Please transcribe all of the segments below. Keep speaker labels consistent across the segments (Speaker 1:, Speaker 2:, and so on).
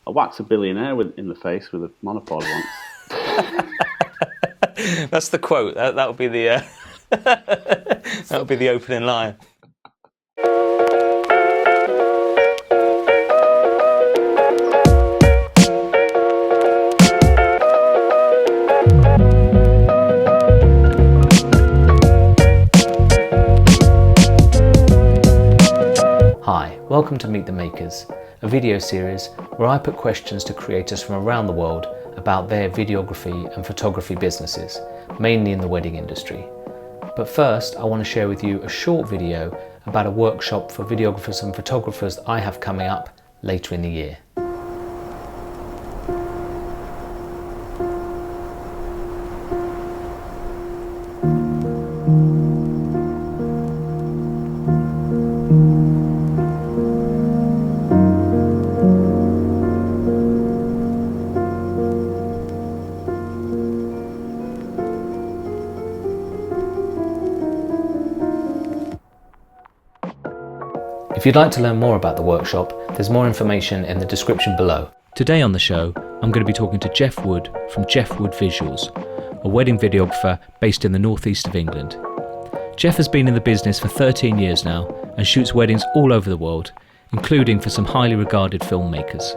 Speaker 1: I whacked a billionaire in the face with a monopod once.
Speaker 2: That's the quote. That would be the that would be the opening line. Hi, welcome to Meet the Makers, a video series where I put questions to creators from around the world about their videography and photography businesses, mainly in the wedding industry. But first, I want to share with you a short video about a workshop for videographers and photographers that I have coming up later in the year. If you'd like to learn more about the workshop, there's more information in the description below. Today on the show, I'm going to be talking to Jeff Wood from Jeff Wood Visuals, a wedding videographer based in the northeast of England. Jeff has been in the business for 13 years now and shoots weddings all over the world, including for some highly regarded filmmakers.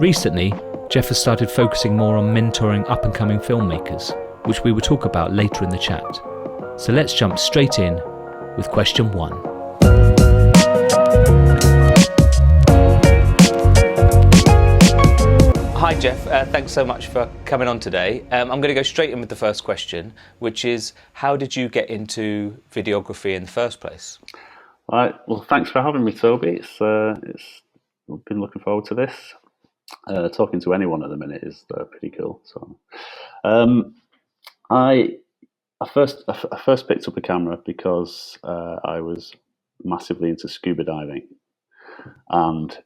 Speaker 2: Recently, Jeff has started focusing more on mentoring up-and-coming filmmakers, which we will talk about later in the chat. So let's jump straight in with question 1. Hi Jeff, thanks so much for coming on today. I'm going to go straight in with the first question, which is how did you get into videography in the first place?
Speaker 1: Right. Well, thanks for having me, Toby. I've been looking forward to this. Talking to anyone at the minute is pretty cool. So, I first picked up a camera because I was massively into scuba diving, and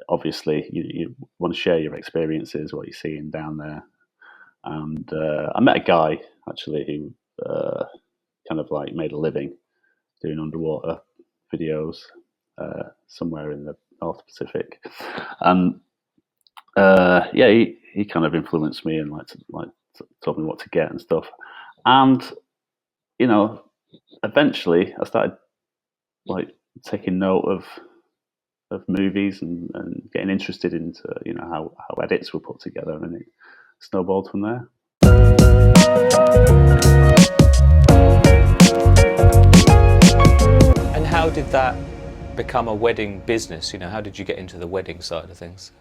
Speaker 1: obviously you want to share your experiences, what you're seeing down there. And I met a guy actually who kind of like made a living doing underwater videos somewhere in the North Pacific, and he kind of influenced me and told me what to get and stuff. And eventually I started taking note of movies and getting interested into how edits were put together, and it snowballed from there.
Speaker 2: And how did that become a wedding business? How did you get into the wedding side of things?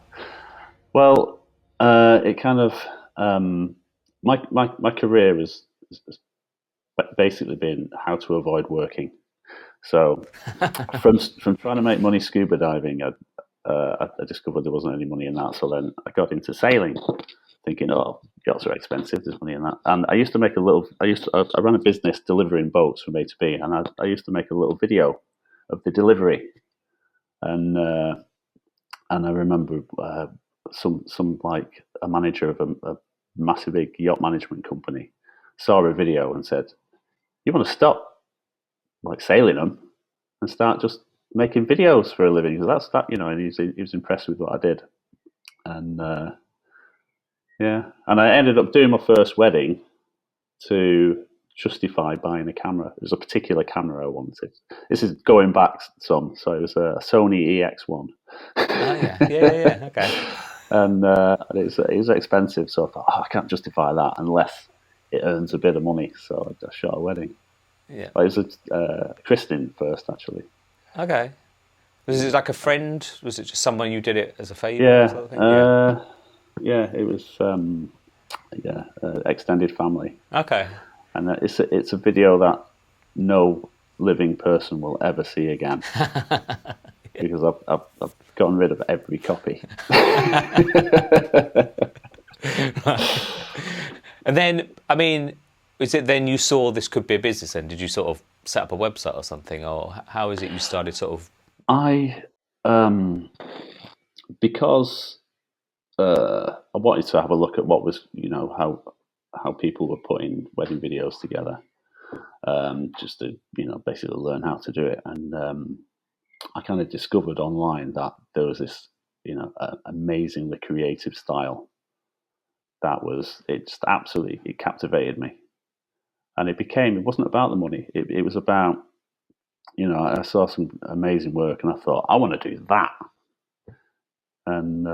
Speaker 1: Well, it kind of my career has basically been how to avoid working. So from trying to make money scuba diving, I discovered there wasn't any money in that. So then I got into sailing, thinking, oh, yachts are expensive, there's money in that. And I used to make I ran a business delivering boats from A to B, and I used to make a little video of the delivery. And I remember some like a manager of a massive big yacht management company saw a video and said, "You want to stop sailing them and start just making videos for a living?" So that's that, and he was impressed with what I did. And and I ended up doing my first wedding to justify buying a camera. It was a particular camera I wanted. This is going back some, so it was a Sony EX1.
Speaker 2: Oh yeah, okay.
Speaker 1: And it was expensive, so I thought, I can't justify that unless it earns a bit of money. So I shot a wedding.
Speaker 2: Yeah.
Speaker 1: But it was a christening first, actually.
Speaker 2: Okay. Was it like a friend? Was it just someone you did it as a favour?
Speaker 1: Yeah.
Speaker 2: Sort of thing?
Speaker 1: Yeah, it was extended family.
Speaker 2: Okay.
Speaker 1: And it's a video that no living person will ever see again. Because I've gotten rid of every copy.
Speaker 2: Right. And then, is it then you saw this could be a business then? Did you sort of set up a website or something? Or how is it you started sort of...
Speaker 1: Because I wanted to have a look at what was, how people were putting wedding videos together, just to, basically learn how to do it. And I kind of discovered online that there was this amazingly creative style. It just absolutely, it captivated me. And it wasn't about the money. It was about, I saw some amazing work and I thought, I want to do that. And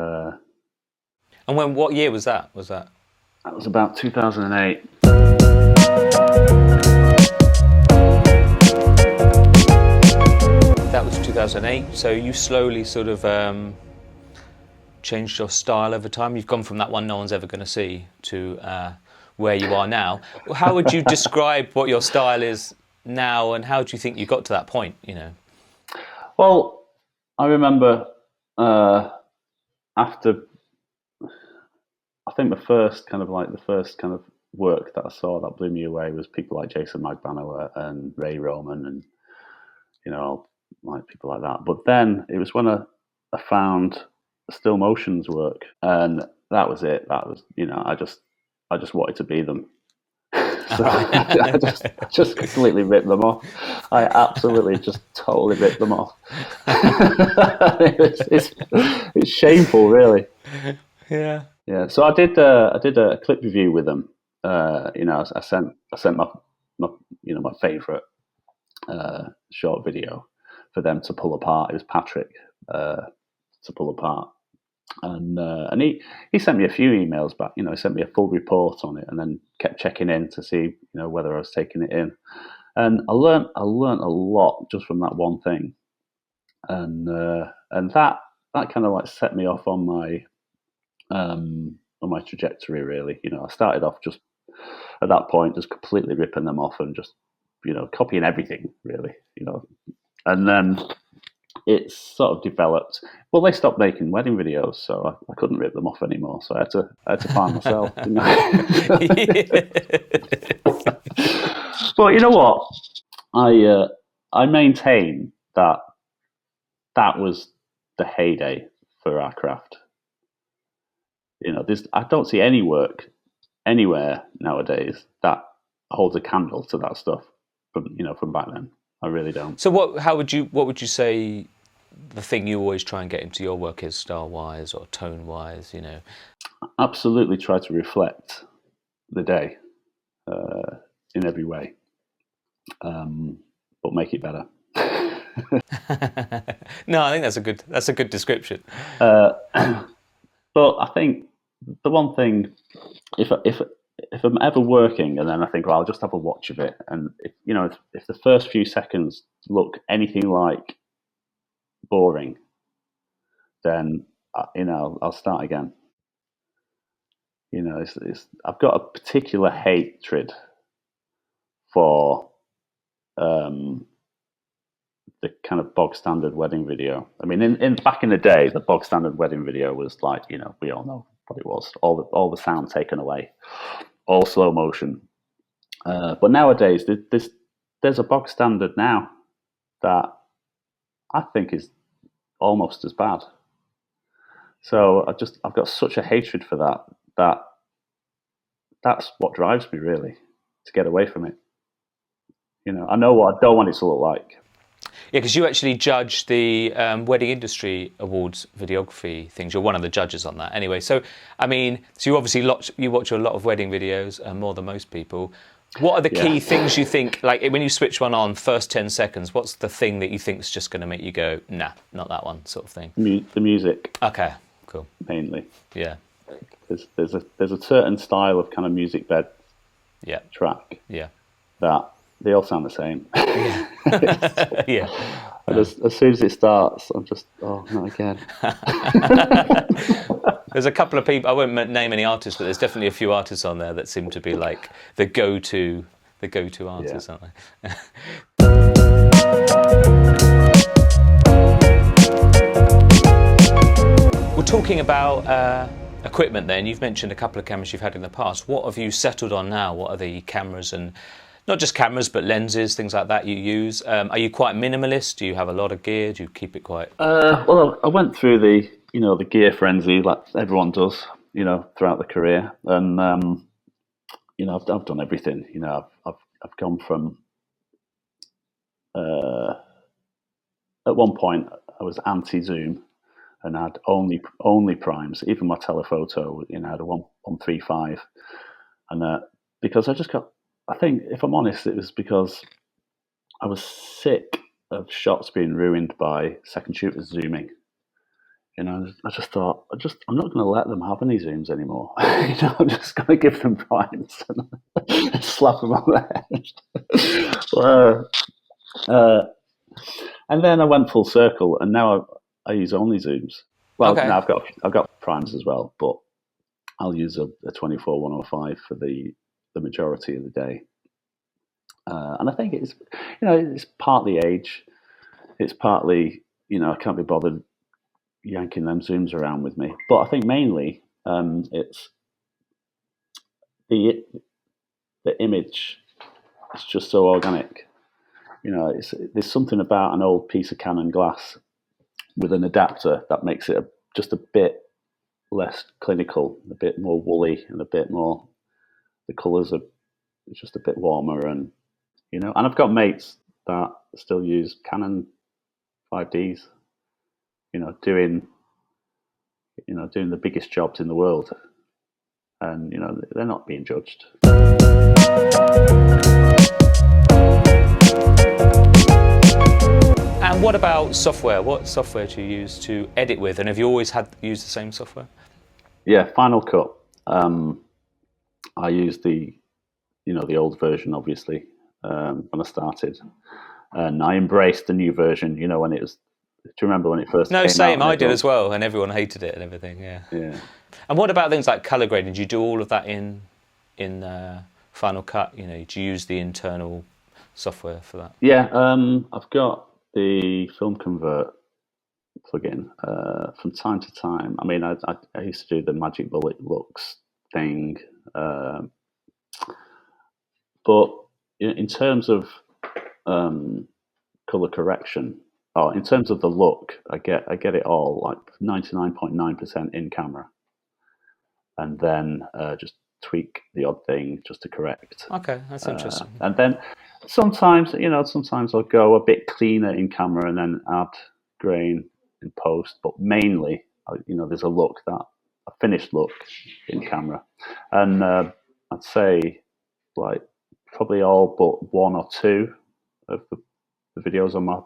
Speaker 2: what year was that?
Speaker 1: That was about 2008.
Speaker 2: That was 2008. So you slowly sort of changed your style over time. You've gone from that one no one's ever going to see to where you are now. How would you describe what your style is now, and how do you think you got to that point?
Speaker 1: Well, I remember after, I think the first kind of work that I saw that blew me away was people like Jason Magbanua and Ray Roman, and like people like that. But then it was when I found still motions work, and that was it. That was, I just wanted to be them. So I just completely ripped them off. I absolutely just totally ripped them off. It's shameful, really.
Speaker 2: Yeah.
Speaker 1: Yeah. So I did a clip review with them. I sent my favorite short video for them to pull apart. It was Patrick to pull apart. And he sent me a few emails back. He sent me a full report on it, and then kept checking in to see whether I was taking it in. And I learned a lot just from that one thing, and that kind of like set me off on my trajectory. Really, I started off just at that point just completely ripping them off and just copying everything, really, and then it sort of developed. Well, they stopped making wedding videos, so I couldn't rip them off anymore. So I had to find myself. But you know what? I maintain that was the heyday for our craft. I don't see any work anywhere nowadays that holds a candle to that stuff from back then. I really don't.
Speaker 2: So what would you say the thing you always try and get into your work is, style-wise or tone-wise?
Speaker 1: Absolutely try to reflect the day in every way, but make it better.
Speaker 2: No, I think that's a good description.
Speaker 1: But I think the one thing, if I'm ever working and then I think, well, I'll just have a watch of it, and if the first few seconds look anything like boring, then I'll start again. I've got a particular hatred for the kind of bog standard wedding video. I mean, in back in the day, the bog standard wedding video was like, we all know what it was. All the sound taken away, all slow motion. But nowadays, there's a bog standard now that I think is almost as bad. So I've got such a hatred for that's what drives me, really, to get away from it. I know what I don't want it to look like.
Speaker 2: Yeah, because you actually judge the Wedding Industry Awards videography things. You're one of the judges on that, anyway. So, I mean, you obviously watch a lot of wedding videos, more than most people. What are the key things you think, like when you switch one on, first 10 seconds, what's the thing that you think is just going to make you go, nah, not that one, sort of thing?
Speaker 1: The music.
Speaker 2: Okay, cool.
Speaker 1: Mainly.
Speaker 2: Yeah.
Speaker 1: There's a certain style of kind of music bed track.
Speaker 2: Yeah.
Speaker 1: That they all sound the same.
Speaker 2: Yeah. Yeah.
Speaker 1: And as soon as it starts, I'm just, oh, not again.
Speaker 2: There's a couple of people, I won't name any artists, but there's definitely a few artists on there that seem to be like the go-to artists, aren't they? We're talking about equipment then. You've mentioned a couple of cameras you've had in the past. What have you settled on now? What are the cameras, and not just cameras, but lenses, things like that you use? Are you quite minimalist? Do you have a lot of gear? Do you keep it quite...
Speaker 1: Well, I went through the gear frenzy like everyone does, throughout the career. And, I've done everything. I've gone from... at one point, I was anti-zoom. and I had only primes. Even my telephoto, I had a 135, and because I think, if I'm honest, it was because I was sick of shots being ruined by second shooters zooming. I just thought, I'm not going to let them have any zooms anymore. I'm just going to give them primes and slap them on the head. And then I went full circle, and now I use only zooms. Well,
Speaker 2: Okay.
Speaker 1: no, I've got primes as well, but I'll use a 24-105 for the majority of the day. And I think it's partly age. It's partly, I can't be bothered yanking them zooms around with me. But I think mainly it's the image. It's just so organic. There's something about an old piece of Canon glass with an adapter that makes it just a bit less clinical, a bit more woolly, and a bit more. The colours are just a bit warmer, and I've got mates that still use Canon 5Ds. Doing the biggest jobs in the world, and they're not being judged.
Speaker 2: And what about software? What software do you use to edit with? And have you always used the same software?
Speaker 1: Yeah, Final Cut. I used the old version, obviously, when I started, and I embraced the new version. When it was. Do you remember when it first came out?
Speaker 2: No, same. I did as well, and everyone hated it and everything. Yeah.
Speaker 1: Yeah. And
Speaker 2: what about things like color grading? Do you do all of that in Final Cut? Do you use the internal software for that?
Speaker 1: Yeah, I've got the Film Convert plugin. From time to time, I mean, I used to do the Magic Bullet looks thing, but in terms of color correction, in terms of the look, I get it all, like 99.9% in camera, and then just tweak the odd thing just to correct.
Speaker 2: Okay, that's interesting.
Speaker 1: And then sometimes I'll go a bit cleaner in camera and then add grain in post. But mainly, there's a finished look in camera, and I'd say like probably all but one or two of the videos on my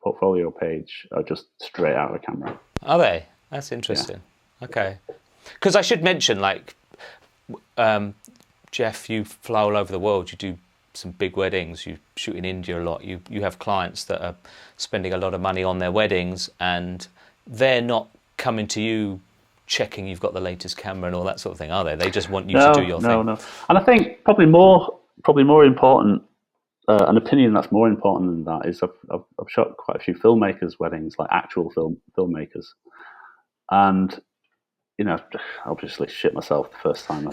Speaker 1: portfolio page are just straight out of camera.
Speaker 2: Are they? That's interesting. Yeah. Okay, because I should mention, like, Jeff, you fly all over the world. You do some big weddings. You shoot in India a lot. You have clients that are spending a lot of money on their weddings, and they're not coming to you checking you've got the latest camera and all that sort of thing, are they? They just want you to do your thing.
Speaker 1: No. And I think probably more important, an opinion that's more important than that is I've shot quite a few filmmakers' weddings, like actual filmmakers, and obviously shit myself the first time I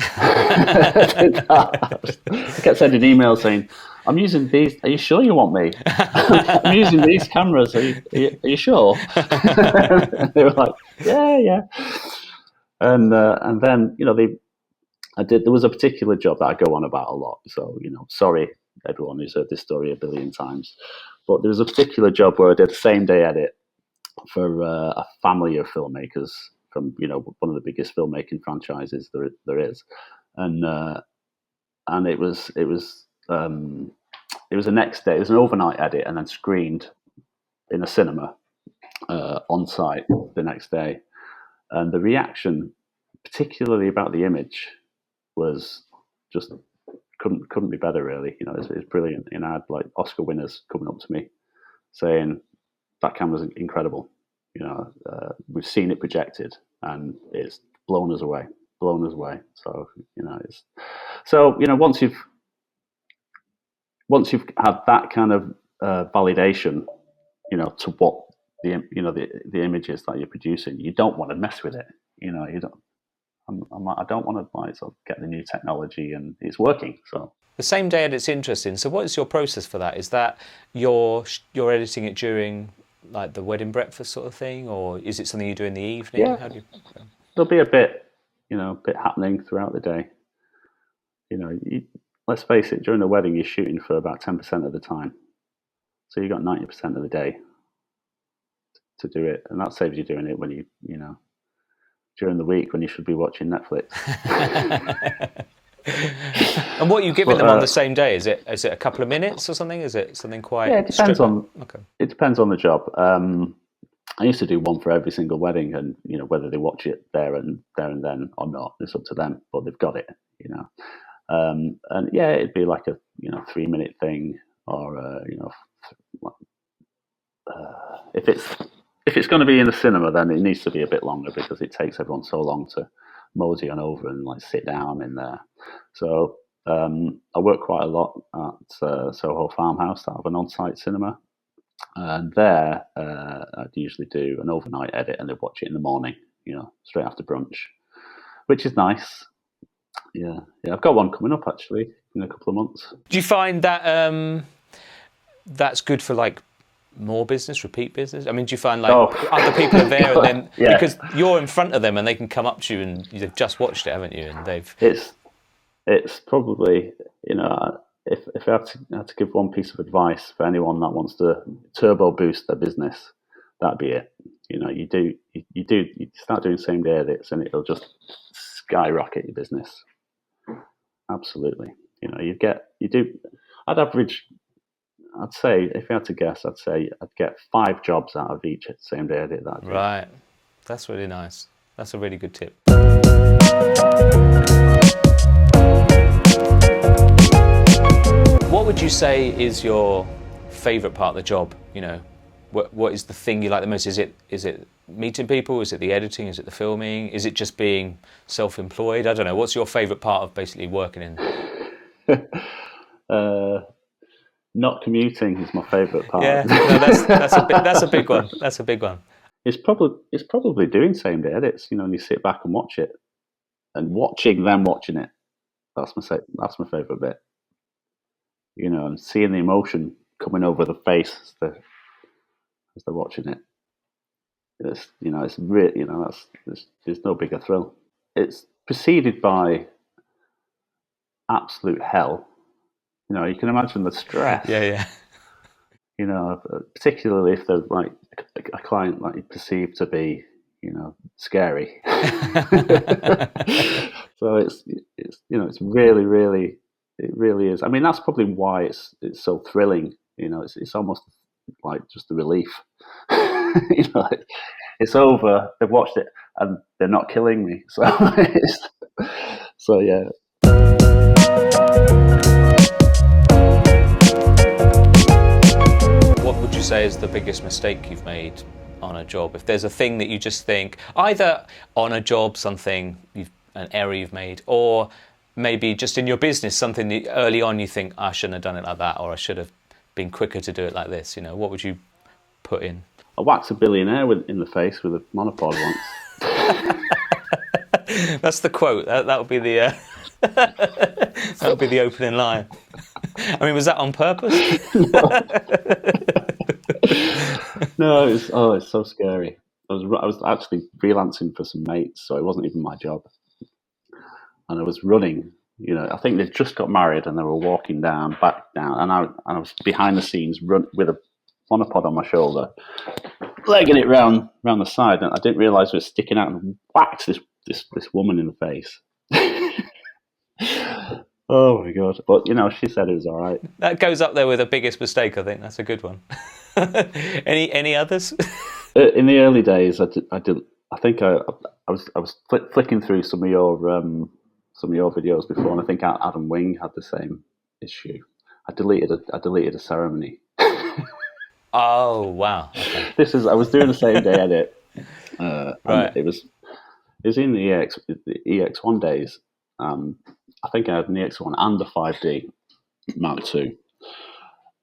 Speaker 1: did that. I kept sending emails saying, "I'm using these. Are you sure you want me? I'm using these cameras. Are you sure?" They were like, "Yeah." And then there was a particular job that I go on about a lot. So sorry everyone who's heard this story a billion times, but there was a particular job where I did a same day edit for a family of filmmakers from one of the biggest filmmaking franchises there is, and it was the next day. It was an overnight edit and then screened in a cinema on site the next day, and the reaction, particularly about the image, was just couldn't be better, really. It's brilliant. I had like Oscar winners coming up to me saying that camera's incredible. We've seen it projected and it's blown us away. So once you've had that kind of validation, to what the images that you're producing, you don't want to mess with it. You don't. I don't want to sort of get the new technology, and it's working. So
Speaker 2: the same day edit's interesting. So what is your process for that? Is that you're editing it during like the wedding breakfast sort of thing, or is it something you do in the evening?
Speaker 1: Yeah.
Speaker 2: How do you...
Speaker 1: There'll be a bit happening throughout the day. Let's face it, during the wedding, you're shooting for about 10% of the time. So you got 90% of the day to do it, and that saves you doing it when you know during the week when you should be watching Netflix.
Speaker 2: And what are you giving them on the same day? Is it a couple of minutes or something? Is it something quite?
Speaker 1: Yeah, it depends on.
Speaker 2: Okay.
Speaker 1: It depends on the job. I used to do one for every single wedding, and you know whether they watch it there and then or not, it's up to them. But they've got it, you know. And yeah, it'd be like a 3-minute thing, or if it's going to be in the cinema, then it needs to be a bit longer because it takes everyone so long to mosey on over and like sit down in there. So I work quite a lot at Soho Farmhouse. That have an on-site cinema, and there I'd usually do an overnight edit, and they'd watch it in the morning, straight after brunch, which is nice. Yeah. I've got one coming up actually in a couple of months.
Speaker 2: Do you find that that's good for like more business, repeat business? I mean, do you find like other people are there and then because you're in front of them and they can come up to you and you've just watched it, haven't you? And they've
Speaker 1: it's probably if I had to give one piece of advice for anyone that wants to turbo boost their business, that'd be it. You start doing same day edits and it'll just skyrocket your business. Absolutely. I'd say, if I had to guess, I'd get 5 jobs out of each same day edit that day.
Speaker 2: Right. That's really nice. That's a really good tip. What would you say is your favourite part of the job? What is the thing you like the most? Is it meeting people? Is it the editing? Is it the filming? Is it just being self-employed? I don't know. What's your favourite part of basically working in?
Speaker 1: Not commuting is my favourite part.
Speaker 2: Yeah, no, that's a big one. That's a big one.
Speaker 1: It's probably doing same day edits. And you sit back and watch it, and watching them watching it. That's my favourite bit. And seeing the emotion coming over the face as they're watching it. It's really there's no bigger thrill. It's preceded by absolute hell. You can imagine the stress.
Speaker 2: Yeah.
Speaker 1: Particularly if they're like a client that you perceive to be, scary. So it's really, really, it really is. I mean, that's probably why it's so thrilling. It's almost like just a relief. It's over. They've watched it and they're not killing me. So yeah.
Speaker 2: What would you say is the biggest mistake you've made on a job? If there's a thing that you just think, either on a job, an error you've made, or maybe just in your business, something that early on you think, I shouldn't have done it like that, or I should have been quicker to do it like this. What would you put in?
Speaker 1: I whacked a billionaire in the face with a monopod once.
Speaker 2: That's the quote. That would be the that would be the opening line. I mean, was that on purpose?
Speaker 1: No, it's so scary. I was actually freelancing for some mates, so it wasn't even my job. And I was running. I think they'd just got married and they were walking back down, and I was behind the scenes with a monopod on my shoulder, legging it round the side, and I didn't realise it was sticking out and whacked this woman in the face. Oh my god! But she said it was all right.
Speaker 2: That goes up there with the biggest mistake. I think that's a good one. Any others?
Speaker 1: In the early days, I did. I think I was flicking through some of your videos before, and I think Adam Wing had the same issue. I deleted a ceremony.
Speaker 2: Oh wow! Okay.
Speaker 1: I was doing the same day edit.
Speaker 2: Right.
Speaker 1: It was in the EX1 days. I think I had an EX1 and a 5D Mark II,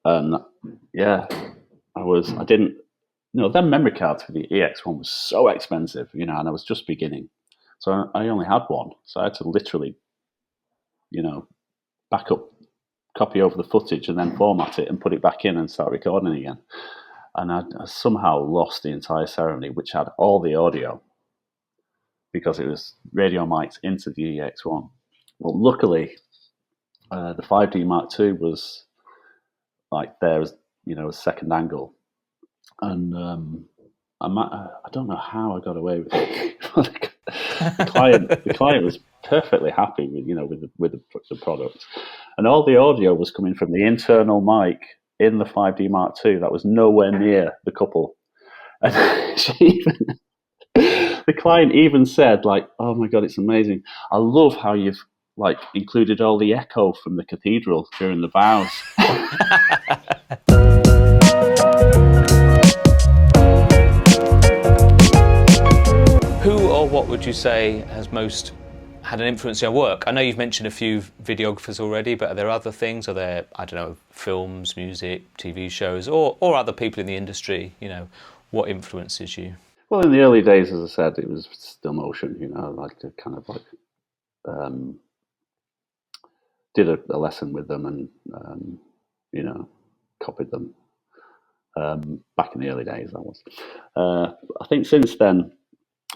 Speaker 1: and yeah, I didn't. Then memory cards for the EX1 was so expensive, and I was just beginning, so I only had one, so I had to literally, back up, copy over the footage, and then format it and put it back in and start recording again. And I somehow lost the entire ceremony, which had all the audio, because it was radio mics into the EX1. Well, luckily, the 5D Mark II was like there as a second angle, and I don't know how I got away with it. the client was perfectly happy with the product, and all the audio was coming from the internal mic in the 5D Mark II. That was nowhere near the couple, and the client even said, like, "Oh my god, it's amazing! I love how you've like included all the echo from the cathedral during the vows."
Speaker 2: Who or what would you say has most had an influence on your work? I know you've mentioned a few videographers already, but are there other things? Are there, I don't know, films, music, TV shows, or other people in the industry? What influences you?
Speaker 1: Well, in the early days, as I said, it was still motion. I like to kind of like did a lesson with them and copied them. Back in the early days, that was. I think since then,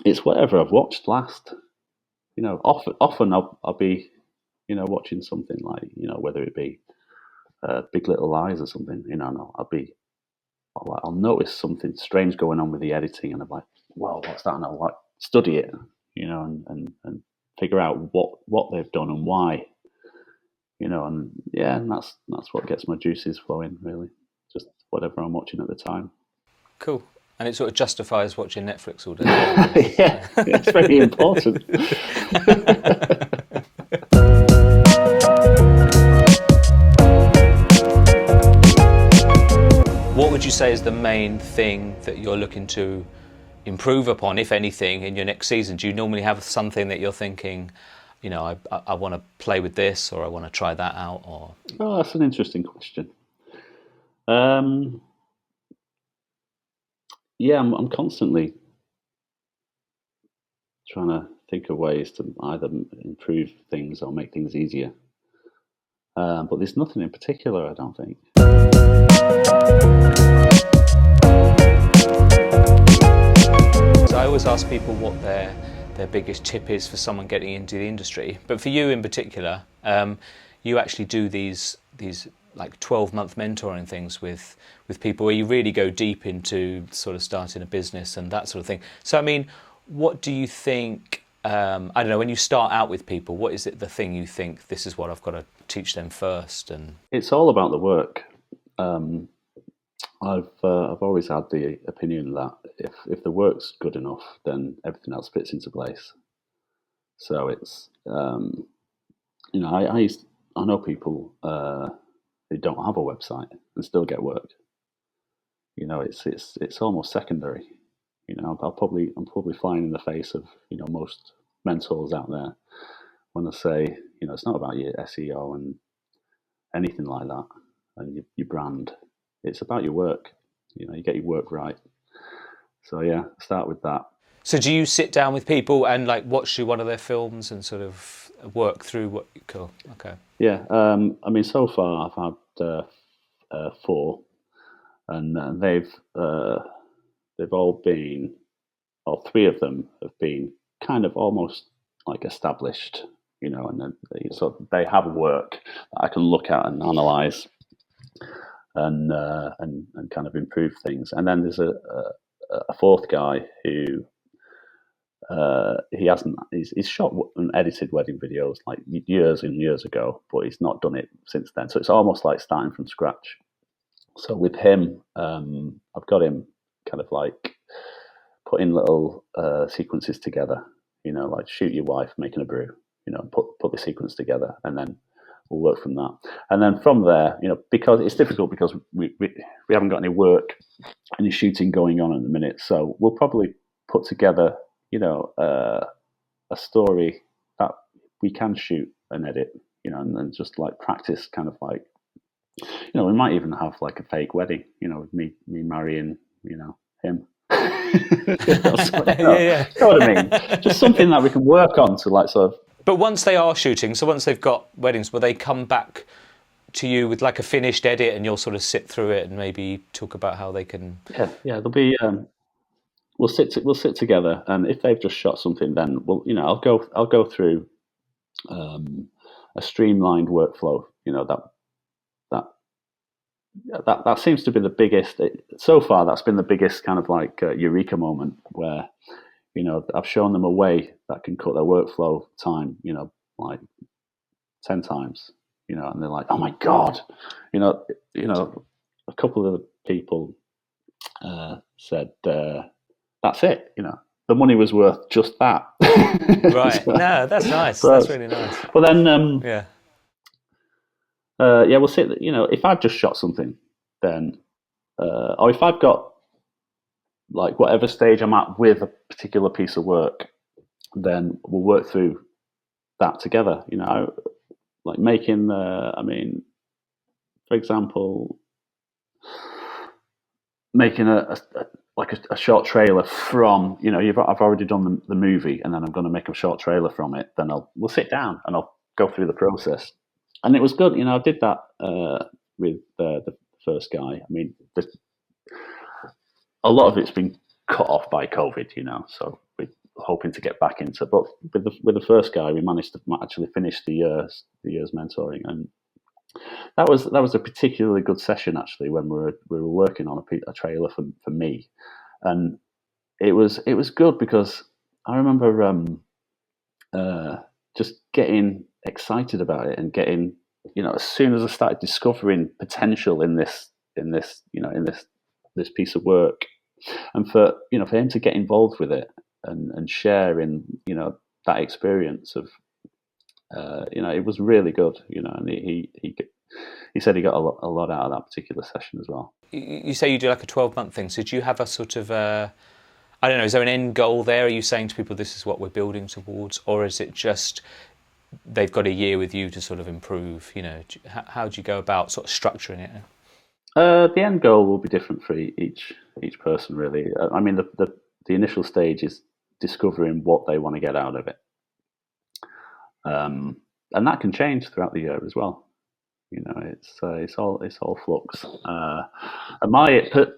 Speaker 1: it's whatever I've watched last. Often I'll be, watching something like, whether it be Big Little Lies or something. I'll notice something strange going on with the editing, and I'm like, "Whoa, what's that?" And I'll like study it, and figure out what they've done and why. And that's what gets my juices flowing, really. Just whatever I'm watching at the time.
Speaker 2: Cool. And it sort of justifies watching Netflix all day.
Speaker 1: Yeah, it's very important.
Speaker 2: What would you say is the main thing that you're looking to improve upon, if anything, in your next season? Do you normally have something that you're thinking, I want to play with this, or I want to try that out? Or
Speaker 1: that's an interesting question. Yeah, I'm constantly trying to think of ways to either improve things or make things easier. But there's nothing in particular, I don't think.
Speaker 2: So I always ask people what their biggest tip is for someone getting into the industry. But for you in particular, you actually do these like 12-month mentoring things with people where you really go deep into sort of starting a business and that sort of thing. So I mean, what do you think, I don't know, when you start out with people, what is it the thing you think, this is what I've got to teach them first? And
Speaker 1: it's all about the work. I've always had the opinion that if the work's good enough, then everything else fits into place. So it's I know people who don't have a website and still get work. It's almost secondary. I'm probably flying in the face of most mentors out there when I say it's not about your SEO and anything like that and your brand. It's about your work. You get your work right. So yeah, start with that.
Speaker 2: so do you sit down with people and like watch one of their films and sort of work through what? Cool. Okay.
Speaker 1: Yeah. So far I've had 4, and they've all been, or 3 of them have been kind of almost like established, and then they have work that I can look at and analyze and kind of improve things. And then there's a 4th guy who he's shot and edited wedding videos like years and years ago, but he's not done it since then. So it's almost like starting from scratch. So with him, I've got him kind of like putting little sequences together, like shoot your wife making a brew, put the sequence together, and then we'll work from that. And then from there, because it's difficult because we haven't got any work, any shooting going on at the minute. So we'll probably put together, a story that we can shoot and edit, and then just like practice kind of like, we might even have like a fake wedding, with me marrying, him.
Speaker 2: Yeah.
Speaker 1: You know what I mean? Just something that we can work on to like sort of.
Speaker 2: But once they are shooting, so once they've got weddings, will they come back to you with like a finished edit and you'll sort of sit through it and maybe talk about how they can?
Speaker 1: Yeah. There'll be. We'll sit together, and if they've just shot something, then I'll go through a streamlined workflow. That that seems to be the biggest so far. That's been the biggest kind of like eureka moment where, I've shown them a way that can cut their workflow time, like 10 times, and they're like, oh my God, a couple of the people said, that's it, the money was worth just that.
Speaker 2: Right. No, that's nice. So, that's really nice.
Speaker 1: Well, then, we'll see that, if I've just shot something, then, or if I've got like whatever stage I'm at with a particular piece of work, then we'll work through that together. Like making for example, making a short trailer from, I've already done the movie, and then I'm going to make a short trailer from it. Then we'll sit down and I'll go through the process, and it was good. I did that with the first guy. A lot of it's been cut off by COVID, so we're hoping to get back into. But with the first guy, we managed to actually finish the year's mentoring, and that was a particularly good session actually when we were working on a trailer for me, and it was good because I remember just getting excited about it and getting, as soon as I started discovering potential in this piece of work, and for him to get involved with it and share in that experience of it was really good, and he said he got a lot out of that particular session as well.
Speaker 2: You say you do like a 12-month thing, so do you have a sort of I don't know, is there an end goal there? Are you saying to people this is what we're building towards, or is it just they've got a year with you to sort of improve? How do you go about sort of structuring it?
Speaker 1: The end goal will be different for each person, really. The initial stage is discovering what they want to get out of it, and that can change throughout the year as well. It's all flux. And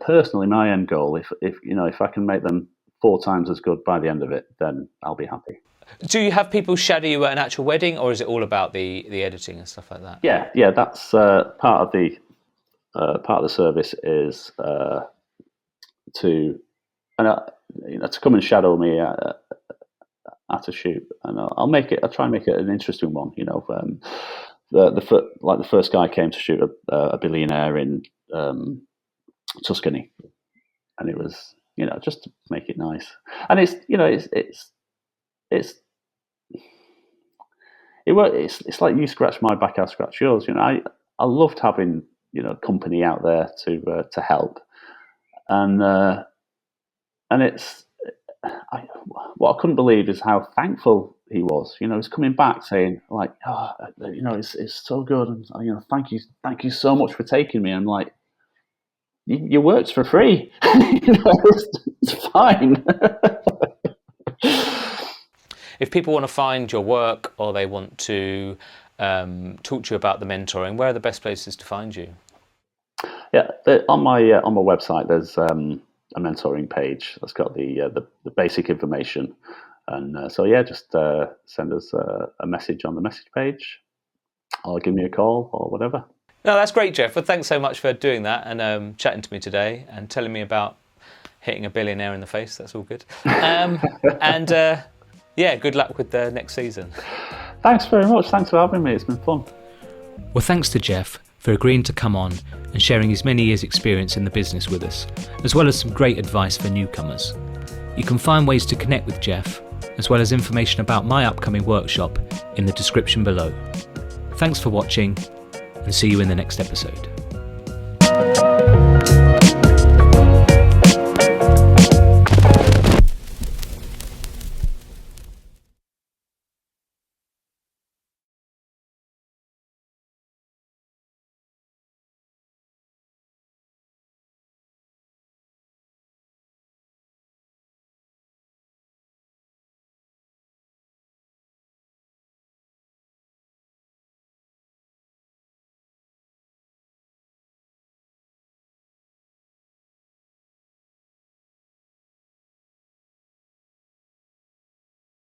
Speaker 1: personally, my end goal, if I can make them 4 times as good by the end of it, then I'll be happy.
Speaker 2: Do you have people shadow you at an actual wedding, or is it all about the editing and stuff like that?
Speaker 1: Yeah, that's part of the service is to come and shadow me at a shoot, and I'll try and make it an interesting one. The first guy came to shoot a billionaire in Tuscany, and it was just to make it nice, and it's like you scratch my back, I'll scratch yours. I loved having company out there to help, and what I couldn't believe is how thankful he was. He was coming back saying like, oh, it's so good, and thank you so much for taking me. I'm like, your work's for free. It's fine.
Speaker 2: If people want to find your work, or they want to talk to you about the mentoring, where are the best places to find you?
Speaker 1: Yeah, on my website, there's a mentoring page that's got the basic information, and so just send us a message on the message page, or give me a call or whatever.
Speaker 2: No, that's great, Jeff. Well, thanks so much for doing that and chatting to me today and telling me about hitting a billionaire in the face. That's all good. Good luck with the next season.
Speaker 1: Thanks very much. Thanks for having me. It's been fun.
Speaker 2: Well, thanks to Jeff for agreeing to come on and sharing his many years' experience in the business with us, as well as some great advice for newcomers. You can find ways to connect with Jeff, as well as information about my upcoming workshop in the description below. Thanks for watching, and see you in the next episode.